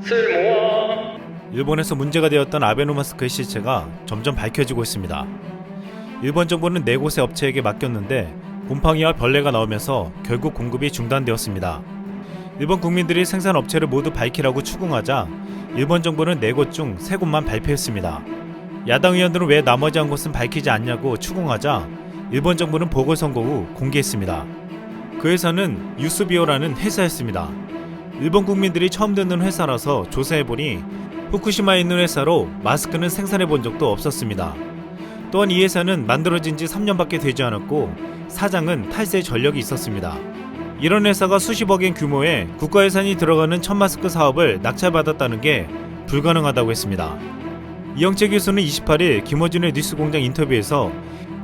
쓸모아. 일본에서 문제가 되었던 아베노마스크의 실체가 점점 밝혀지고 있습니다. 일본 정부는 4곳의 업체에게 맡겼는데 곰팡이와 벌레가 나오면서 결국 공급이 중단되었습니다. 일본 국민들이 생산 업체를 모두 밝히라고 추궁하자 일본 정부는 4곳 중 3곳만 발표했습니다. 야당 의원들은 왜 나머지 한 곳은 밝히지 않냐고 추궁하자 일본 정부는 보궐선거 후 공개했습니다. 그 회사는 유스비오라는 회사였습니다. 일본 국민들이 처음 듣는 회사라서 조사해보니 후쿠시마에 있는 회사로 마스크는 생산해본 적도 없었습니다. 또한 이 회사는 만들어진 지 3년밖에 되지 않았고 사장은 탈세 전력이 있었습니다. 이런 회사가 수십억엔 규모의 국가 예산이 들어가는 첫 마스크 사업을 낙찰받았다는 게 불가능하다고 했습니다. 이영채 교수는 28일 김어준의 뉴스공장 인터뷰에서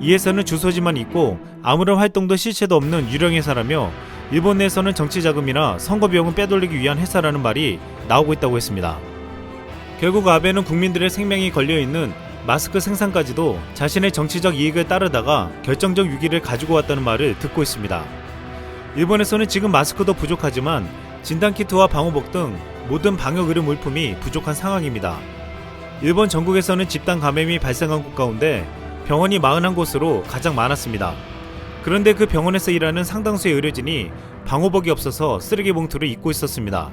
이 회사는 주소지만 있고 아무런 활동도 실체도 없는 유령 회사라며 일본 내에서는 정치 자금이나 선거 비용을 빼돌리기 위한 회사라는 말이 나오고 있다고 했습니다. 결국 아베는 국민들의 생명이 걸려있는 마스크 생산까지도 자신의 정치적 이익을 따르다가 결정적 위기를 가지고 왔다는 말을 듣고 있습니다. 일본에서는 지금 마스크도 부족하지만 진단키트와 방호복 등 모든 방역 의료 물품이 부족한 상황입니다. 일본 전국에서는 집단 감염이 발생한 곳 가운데 병원이 41곳으로 가장 많았습니다. 그런데 그 병원에서 일하는 상당수의 의료진이 방호복이 없어서 쓰레기 봉투를 입고 있었습니다.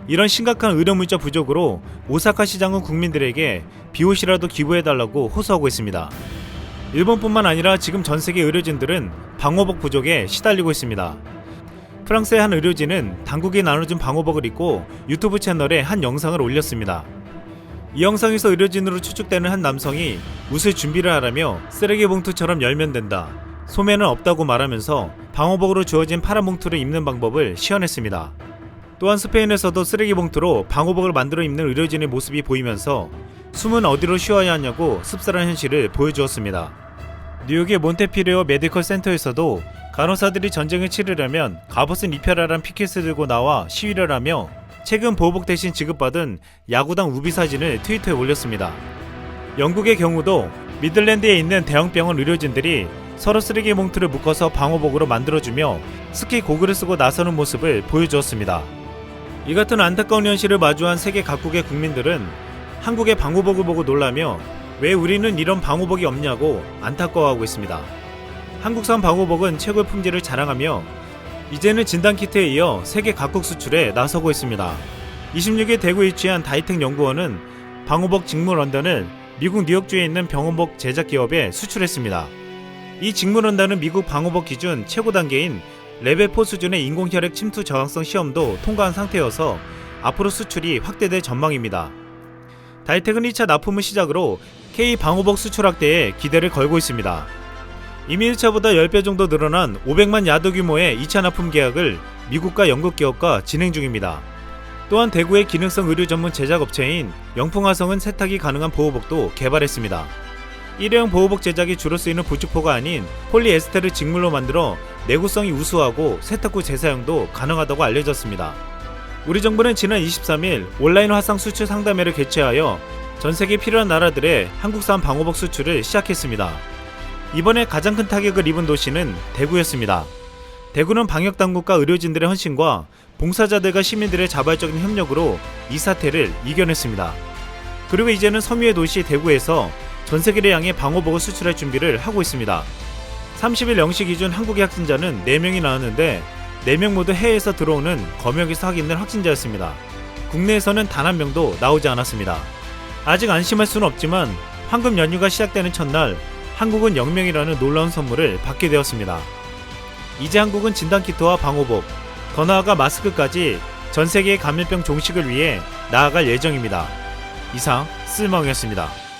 이런 심각한 의료 물자 부족으로 오사카 시장은 국민들에게 비옷이라도 기부해달라고 호소하고 있습니다. 일본뿐만 아니라 지금 전 세계 의료진들은 방호복 부족에 시달리고 있습니다. 프랑스의 한 의료진은 당국이 나눠준 방호복을 입고 유튜브 채널에 한 영상을 올렸습니다. 이 영상에서 의료진으로 추측되는 한 남성이 웃을 준비를 하라며 쓰레기 봉투처럼 열면 된다, 소매는 없다고 말하면서 방호복으로 주어진 파란 봉투를 입는 방법을 시연했습니다. 또한 스페인에서도 쓰레기 봉투로 방호복을 만들어 입는 의료진의 모습이 보이면서 숨은 어디로 쉬어야 하냐고 씁쓸한 현실을 보여주었습니다. 뉴욕의 몬테피레오 메디컬 센터에서도 간호사들이 전쟁을 치르려면 갑옷은 입혀라란 피켓을 들고 나와 시위를 하며 최근 보호복 대신 지급받은 야구당 우비 사진을 트위터에 올렸습니다. 영국의 경우도 미들랜드에 있는 대형병원 의료진들이 서로 쓰레기 봉투를 묶어서 방호복으로 만들어주며 스키 고글을 쓰고 나서는 모습을 보여주었습니다. 이 같은 안타까운 현실을 마주한 세계 각국의 국민들은 한국의 방호복을 보고 놀라며 왜 우리는 이런 방호복이 없냐고 안타까워하고 있습니다. 한국산 방호복은 최고의 품질을 자랑하며 이제는 진단키트에 이어 세계 각국 수출에 나서고 있습니다. 26일 대구에 위치한 다이텍 연구원은 방호복 직물 원단을 미국 뉴욕주에 있는 병원복 제작 기업에 수출했습니다. 이 직물 원단은 미국 방호복 기준 최고 단계인 레벨 4 수준의 인공혈액 침투 저항성 시험도 통과한 상태여서 앞으로 수출이 확대될 전망입니다. 다이텍은 1차 납품을 시작으로 K 방호복 수출 확대에 기대를 걸고 있습니다. 이미 1차보다 10배 정도 늘어난 500만 야드 규모의 2차 납품 계약을 미국과 영국 기업과 진행 중입니다. 또한 대구의 기능성 의류 전문 제작업체인 영풍화성은 세탁이 가능한 보호복도 개발했습니다. 일회용 보호복 제작이 주로 쓰이는 부츠포가 아닌 폴리에스테르 직물로 만들어 내구성이 우수하고 세탁 후 재사용도 가능하다고 알려졌습니다. 우리 정부는 지난 23일 온라인 화상 수출 상담회를 개최하여 전세계 필요한 나라들의 한국산 방호복 수출을 시작했습니다. 이번에 가장 큰 타격을 입은 도시는 대구였습니다. 대구는 방역당국과 의료진들의 헌신과 봉사자들과 시민들의 자발적인 협력으로 이 사태를 이겨냈습니다. 그리고 이제는 섬유의 도시 대구에서 전세계를 향해 방호복을 수출할 준비를 하고 있습니다. 30일 0시 기준 한국의 확진자는 4명이 나왔는데 4명 모두 해외에서 들어오는 검역에서 확인된 확진자였습니다. 국내에서는 단 한 명도 나오지 않았습니다. 아직 안심할 수는 없지만 황금 연휴가 시작되는 첫날 한국은 0명이라는 놀라운 선물을 받게 되었습니다. 이제 한국은 진단키트와 방호복, 더 나아가 마스크까지 전세계의 감염병 종식을 위해 나아갈 예정입니다. 이상 쓸멍이었습니다.